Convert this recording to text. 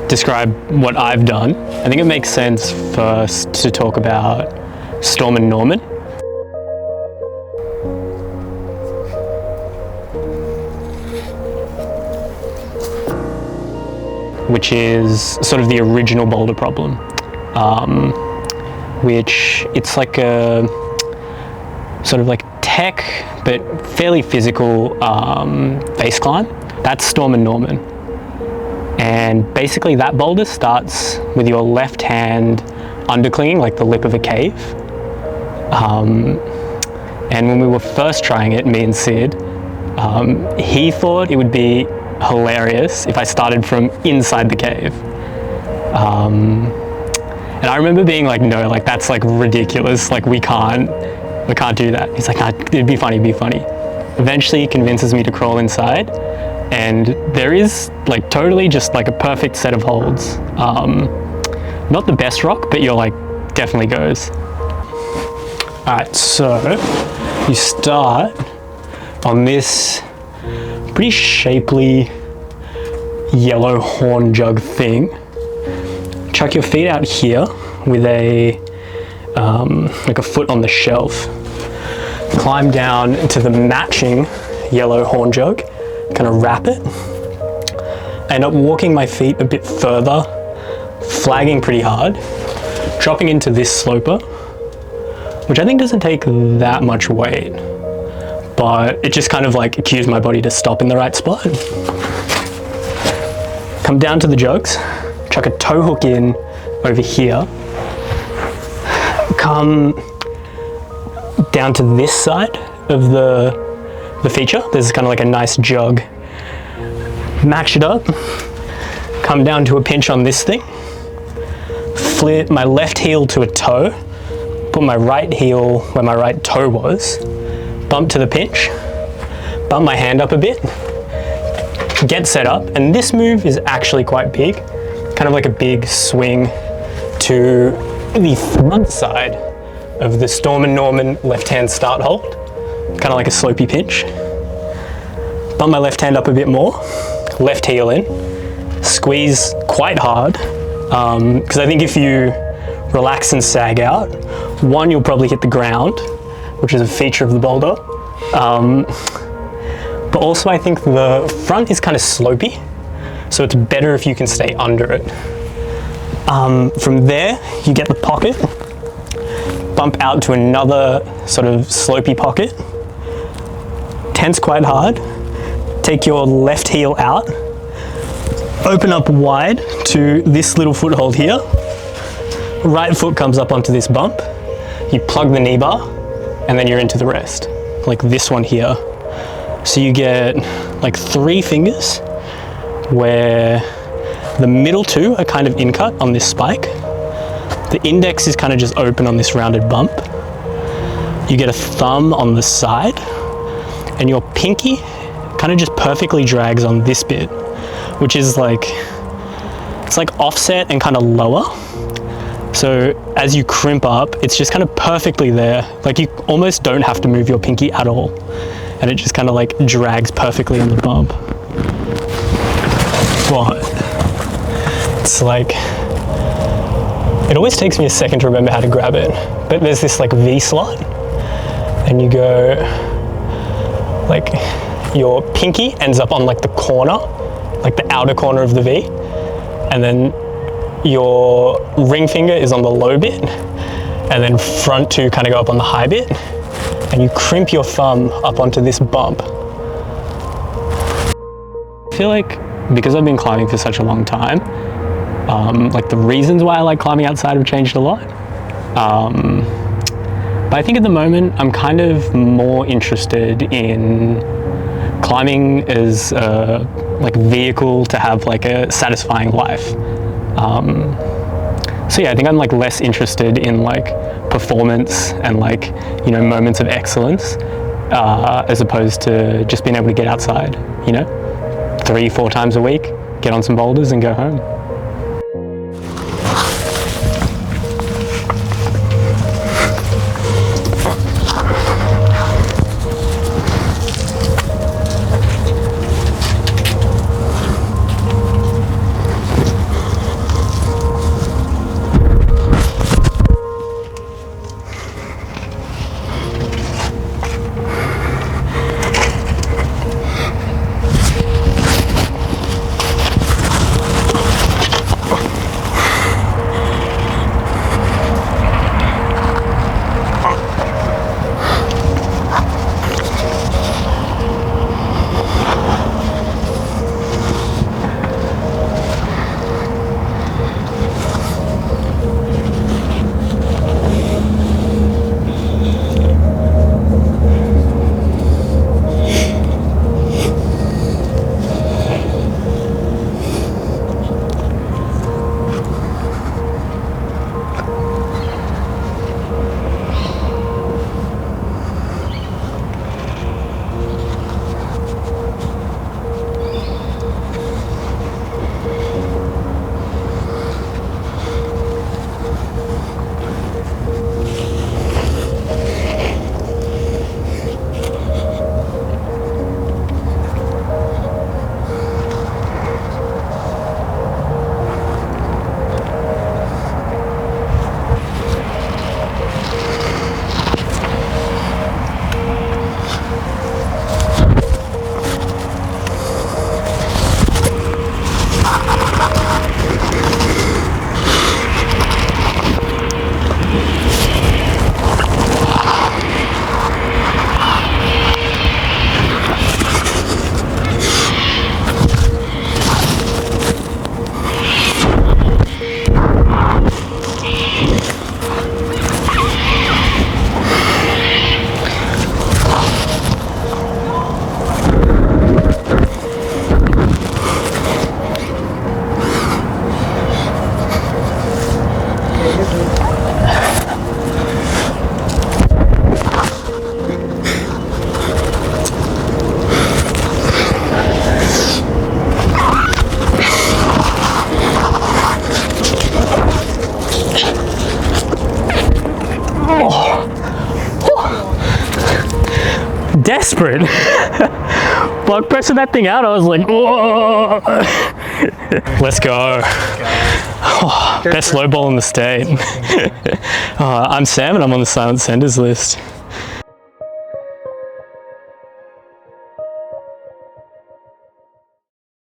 describe what I've done, I think it makes sense first to talk about Stormin Normin. Which is sort of the original boulder problem, which it's like a sort of like tech but fairly physical face climb. That's Stormin Normin. And basically that boulder starts with your left hand underclinging like the lip of a cave. And when we were first trying it, me and Sid, he thought it would be hilarious if I started from inside the cave. And I remember being like, no, like that's like ridiculous, like we can't do that. He's like, nah, it'd be funny. Eventually he convinces me to crawl inside, and there is like totally just like a perfect set of holds. Not the best rock, but you're like, definitely goes. All right, so you start on this pretty shapely yellow horn jug thing. Chuck your feet out here with a like a foot on the shelf. Climb down to the matching yellow horn jug, kind of wrap it. I end up walking my feet a bit further, flagging pretty hard, dropping into this sloper, which I think doesn't take that much weight, but it just kind of like cues my body to stop in the right spot. Come down to the jugs, chuck a toe hook in over here, come down to this side of the feature. There's kind of like a nice jug. Match it up, come down to a pinch on this thing, flip my left heel to a toe, put my right heel where my right toe was, bump to the pinch, bump my hand up a bit, get set up, and this move is actually quite big, kind of like a big swing to the front side of the Stormin Normin left hand start hold, kind of like a slopey pinch. Bump my left hand up a bit more, left heel in, squeeze quite hard, because I think if you relax and sag out, one, you'll probably hit the ground, which is a feature of the boulder. But also I think the front is kind of slopey, so it's better if you can stay under it. From there, you get the pocket, bump out to another sort of slopey pocket, tense quite hard, take your left heel out, open up wide to this little foothold here, right foot comes up onto this bump, you plug the knee bar, and then you're into the rest, like this one here. So you get like 3 fingers where the middle 2 are kind of in-cut on this spike. The index is kind of just open on this rounded bump. You get a thumb on the side, and your pinky kind of just perfectly drags on this bit, which is like, it's like offset and kind of lower. So as you crimp up, it's just kind of perfectly there. Like you almost don't have to move your pinky at all. And it just kind of like drags perfectly on the bump. But it's like, it always takes me a second to remember how to grab it. But there's this like V slot, and you go, like your pinky ends up on like the corner, like the outer corner of the V. And then your ring finger is on the low bit, and then front 2 kind of go up on the high bit, and you crimp your thumb up onto this bump. I feel like because I've been climbing for such a long time, like the reasons why I like climbing outside have changed a lot. But I think at the moment I'm kind of more interested in climbing as a like vehicle to have like a satisfying life. So yeah, I think I'm like less interested in like performance and like, you know, moments of excellence, as opposed to just being able to get outside, you know, 3-4 times a week, get on some boulders and go home. desperate. Block pressing that thing out, I was like, whoa. Let's go. Oh, best low ball in the state. I'm Sam and I'm on the silent senders list.